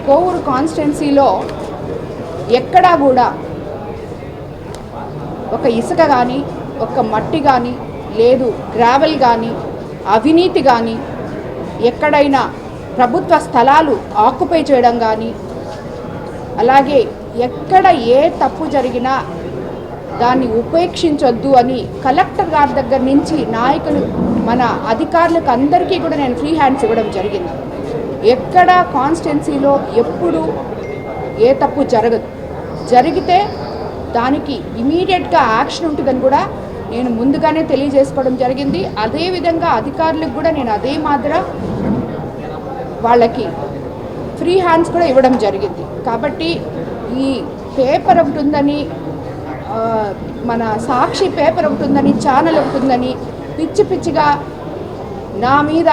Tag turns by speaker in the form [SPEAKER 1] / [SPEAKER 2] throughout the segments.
[SPEAKER 1] కోవూరు కాన్స్టిట్యున్సీలో ఎక్కడా కూడా ఒక ఇసుక కానీ ఒక మట్టి కానీ లేదు, గ్రావెల్ కానీ అవినీతి కానీ ఎక్కడైనా ప్రభుత్వ స్థలాలు ఆక్యుపై చేయడం కానీ అలాగే ఎక్కడ ఏ తప్పు జరిగినా దాన్ని ఉపేక్షించొద్దు అని కలెక్టర్ గారి దగ్గర నుంచి నాయకులు మన అధికారులకు అందరికీ కూడా నేను ఫ్రీ హ్యాండ్స్ ఇవ్వడం జరిగింది. ఎక్కడ కాన్స్టిట్యున్సీలో ఎప్పుడు ఏ తప్పు జరగదు, జరిగితే దానికి ఇమీడియట్గా యాక్షన్ ఉంటుందని కూడా నేను ముందుగానే తెలియజేసుకోవడం జరిగింది. అదేవిధంగా అధికారులకు కూడా నేను అదే మాదిర వాళ్ళకి ఫ్రీ హ్యాండ్స్ కూడా ఇవ్వడం జరిగింది. కాబట్టి ఈ పేపర్ ఒకటి ఉందని, మన సాక్షి పేపర్ ఒకటి ఉందని, ఛానల్ ఒకటి ఉందని పిచ్చి పిచ్చిగా నా మీద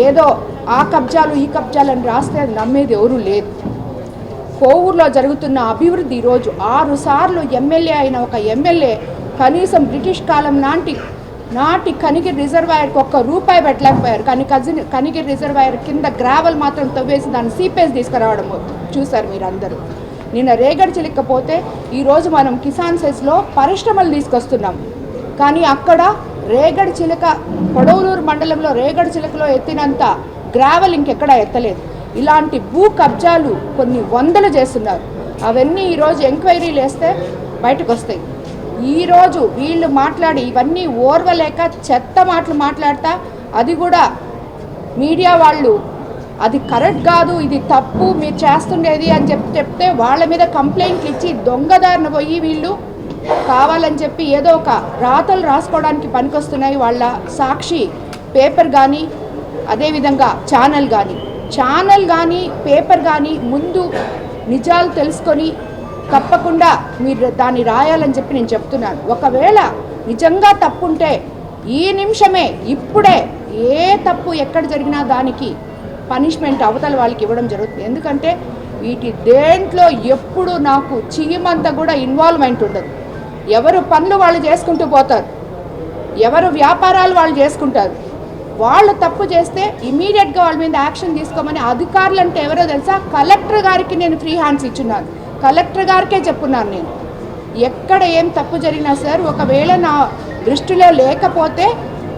[SPEAKER 1] ఏదో ఆ కబ్జాలు ఈ కబ్జాలు అని రాస్తే అది నమ్మేది ఎవరూ లేదు. కోవూరులో జరుగుతున్న అభివృద్ధి ఈరోజు 6 సార్లు ఎమ్మెల్యే అయిన ఒక ఎమ్మెల్యే కనీసం బ్రిటిష్ కాలం నాటి కనిగిరి రిజర్వాయర్కి ₹1 పెట్టలేకపోయారు. కానీ కనిగిరి రిజర్వాయర్ కింద గ్రావెల్ మాత్రం తవ్వేసి దాన్ని సీపేజ్ తీసుకురావడం చూశారు మీరందరూ. నిన్న రేగడి చిలకపోతే ఈరోజు మనం కిసాన్ సెస్లో పరిశ్రమలు తీసుకొస్తున్నాం. కానీ అక్కడ రేగడి చిలక పొడవలూరు మండలంలో రేగడి చిలకలో ఎత్తినంత గ్రావెల్ ఇంకెక్కడా ఎత్తలేదు. ఇలాంటి భూ కబ్జాలు కొన్ని వందలు చేస్తున్నారు. అవన్నీ ఈరోజు ఎంక్వైరీలు వేస్తే బయటకు వస్తాయి. ఈరోజు వీళ్ళు మాట్లాడి ఇవన్నీ ఓర్వలేక చెత్త మాటలు మాట్లాడతా, అది కూడా మీడియా వాళ్ళు అది కరెక్ట్ కాదు, ఇది తప్పు మీరు చేస్తుండేది అని చెప్తే వాళ్ళ మీద కంప్లైంట్లు ఇచ్చి దొంగదారిన పోయి వీళ్ళు కావాలని చెప్పి ఏదో ఒక రాతలు రాసుకోవడానికి పనికొస్తున్నాయి వాళ్ళ సాక్షి పేపర్ కానీ అదేవిధంగా ఛానల్ కానీ పేపర్ కానీ ముందు నిజాలు తెలుసుకొని తప్పకుండా మీరు దాన్ని రాయాలని చెప్పి నేను చెప్తున్నాను. ఒకవేళ నిజంగా తప్పుంటే ఈ నిమిషమే ఇప్పుడే ఏ తప్పు ఎక్కడ జరిగినా దానికి పనిష్మెంట్ అవతల వాళ్ళకి ఇవ్వడం జరుగుతుంది. ఎందుకంటే వీటి దేంట్లో ఎప్పుడు నాకు చీమంతా కూడా ఇన్వాల్వ్మెంట్ ఉండదు. ఎవరు పనులు వాళ్ళు చేసుకుంటూ పోతారు, ఎవరు వ్యాపారాలు వాళ్ళు చేసుకుంటారు. వాళ్ళు తప్పు చేస్తే ఇమీడియట్గా వాళ్ళ మీద యాక్షన్ తీసుకోమని అధికారులు అంటే ఎవరో తెలుసా, కలెక్టర్ గారికి నేను ఫ్రీ హ్యాండ్స్ ఇచ్చున్నాను. కలెక్టర్ గారికే చెప్పున్నాను నేను. ఎక్కడ ఏం తప్పు జరిగినా సార్ ఒకవేళ నా దృష్టిలో లేకపోతే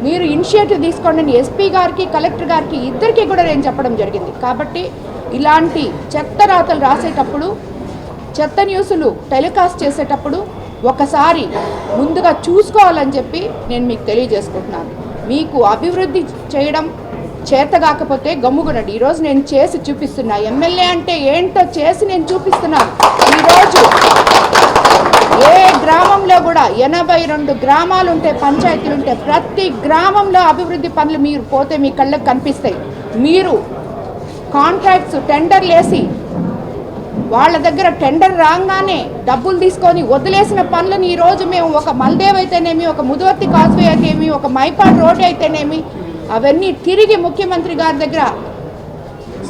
[SPEAKER 1] మీరు ఇనిషియేటివ్ తీసుకోండి అని ఎస్పీ గారికి కలెక్టర్ గారికి ఇద్దరికీ కూడా నేను చెప్పడం జరిగింది. కాబట్టి ఇలాంటి చెత్త రాతలు రాసేటప్పుడు, చెత్త న్యూస్లు టెలికాస్ట్ చేసేటప్పుడు ఒకసారి ముందుగా చూసుకోవాలని చెప్పి నేను మీకు తెలియజేసుకుంటున్నాను. మీకు అభివృద్ధి చేయడం చేతగాకపోతే గమ్ముగునండి. ఈరోజు నేను చేసి చూపిస్తున్నా. ఎమ్మెల్యే అంటే ఏంటో చేసి నేను చూపిస్తున్నాను. ఈరోజు ఏ గ్రామంలో కూడా 82 గ్రామాలు ఉంటే, పంచాయతీలు ఉంటే, ప్రతి గ్రామంలో అభివృద్ధి పనులు మీరు పోతే మీ కళ్ళకు కనిపిస్తాయి. మీరు కాంట్రాక్ట్స్ టెండర్లు వేసి వాళ్ళ దగ్గర టెండర్ రాగానే డబ్బులు తీసుకొని వదిలేసిన పనులను ఈరోజు మేము ఒక మల్దేవ్ అయితేనేమి, ఒక ముదువర్తి కాజ్వే అయితేనేమి, ఒక మైపాడ్ రోడ్ అయితేనేమి అవన్నీ తిరిగి ముఖ్యమంత్రి గారి దగ్గర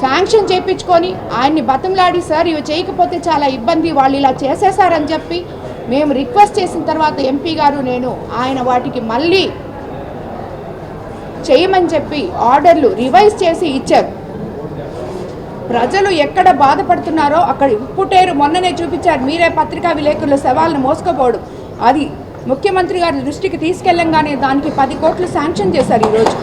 [SPEAKER 1] శాంక్షన్ చేయించుకొని ఆయన్ని బతంలాడి సార్ ఇవి చేయకపోతే చాలా ఇబ్బంది, వాళ్ళు ఇలా చేసేసారని చెప్పి మేము రిక్వెస్ట్ చేసిన తర్వాత ఎంపీ గారు నేను ఆయన వాటికి మళ్ళీ చేయమని చెప్పి ఆర్డర్లు రివైజ్ చేసి ఇచ్చారు. ప్రజలు ఎక్కడ బాధపడుతున్నారో అక్కడ ఉప్పుటేరు మొన్ననే చూపించారు. మీరే పత్రికా విలేకరుల సవాళ్ళను మోసుకోపోవడం, అది ముఖ్యమంత్రి గారి దృష్టికి తీసుకెళ్ళంగానే దానికి 10 కోట్లు శాంక్షన్ చేశారు ఈరోజు.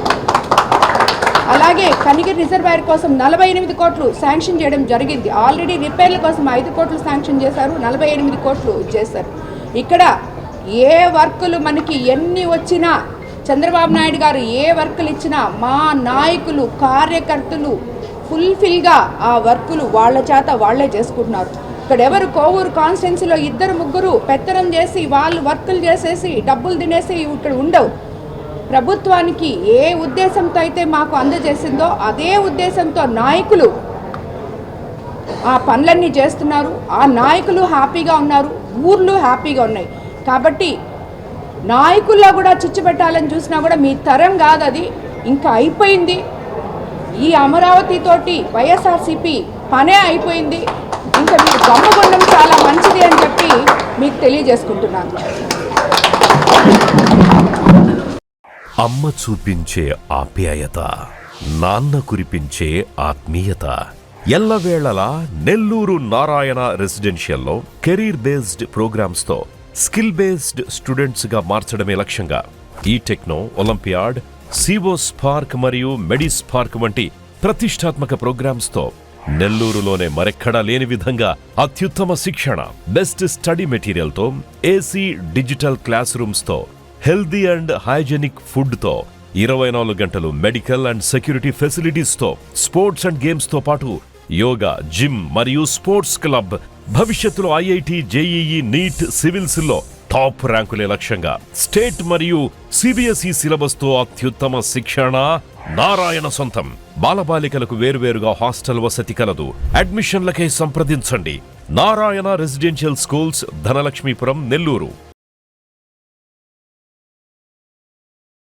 [SPEAKER 1] అలాగే కనిగిరి రిజర్వాయర్ కోసం 48 కోట్లు శాంక్షన్ చేయడం జరిగింది. ఆల్రెడీ రిపేర్ల కోసం 5 కోట్లు శాంక్షన్ చేశారు, 48 కోట్లు చేశారు. ఇక్కడ ఏ వర్కులు మనకి ఎన్ని వచ్చినా, చంద్రబాబు నాయుడు గారు ఏ వర్కులు ఇచ్చినా మా నాయకులు కార్యకర్తలు ఫుల్ఫిల్గా ఆ వర్కులు వాళ్ళ చేత వాళ్లే చేసుకుంటున్నారు. ఇక్కడ ఎవరు కోవూరు కాన్స్టిట్యున్సీలో 2-3 పెత్తనం చేసి వాళ్ళు వర్కులు చేసేసి డబ్బులు తినేసి ఇక్కడ ఉండవు. ప్రభుత్వానికి ఏ ఉద్దేశంతో అయితే మాకు అందజేసిందో అదే ఉద్దేశంతో నాయకులు ఆ పనులన్నీ చేస్తున్నారు. ఆ నాయకులు హ్యాపీగా ఉన్నారు, ఊర్లు హ్యాపీగా ఉన్నాయి. కాబట్టి నాయకుల్లో కూడా చిచ్చు పెట్టాలని చూసినా కూడా మీ తరం కాదు, అది ఇంకా అయిపోయింది. ఈ అమరావతి తోటి వైఎస్ఆర్సీపీ పనే అయిపోయింది. ఇంకా మీరు గమ్ముగుండం చాలా మంచిది అని చెప్పి మీకు తెలియజేసుకుంటున్నాను.
[SPEAKER 2] అమ్మ చూపించే ఆప్యాయత, నాన్న కురిపించే ఆత్మీయత, ఎల్లవేళలా నెల్లూరు నారాయణ రెసిడెన్షియల్లో కెరీర్ బేస్డ్ ప్రోగ్రామ్స్ తో స్కిల్ బేస్డ్ స్టూడెంట్స్ గా మార్చడమే లక్ష్యంగా ఈ టెక్నో, ఒలింపియాడ్, సివో స్పార్క్ మరియు మెడి స్పార్క్ వంటి ప్రతిష్టాత్మక ప్రోగ్రామ్స్ తో నెల్లూరులోనే మరెక్కడా లేని విధంగా అత్యుత్తమ శిక్షణ, బెస్ట్ స్టడీ మెటీరియల్ తో, ఏసీ డిజిటల్ క్లాస్ రూమ్స్ తో, హెల్దీ అండ్ హైజెనిక్ ఫుడ్ తో, 24 గంటలు మెడికల్ అండ్ సెక్యూరిటీ ఫెసిలిటీస్ తో, స్పోర్ట్స్ అండ్ గేమ్స్ తో పాటు యోగా, జిమ్ మరియు స్పోర్ట్స్ క్లబ్, భవిష్యత్తులో ఐఐటి, జేఈఈ, నీట్, సివిల్స్ లో టాప్ ర్యాంకులే లక్ష్యంగా స్టేట్ మరియు సిబిఎస్ఈ సిలబస్ తో అత్యుత్తమ శిక్షణ నారాయణ సొంతం. బాలబాలికలకు వేర్వేరుగా హాస్టల్ వసతి కలదు. అడ్మిషన్లకై సంప్రదించండి. Narayana residential schools, Dhanalakshmipuram, Nellore.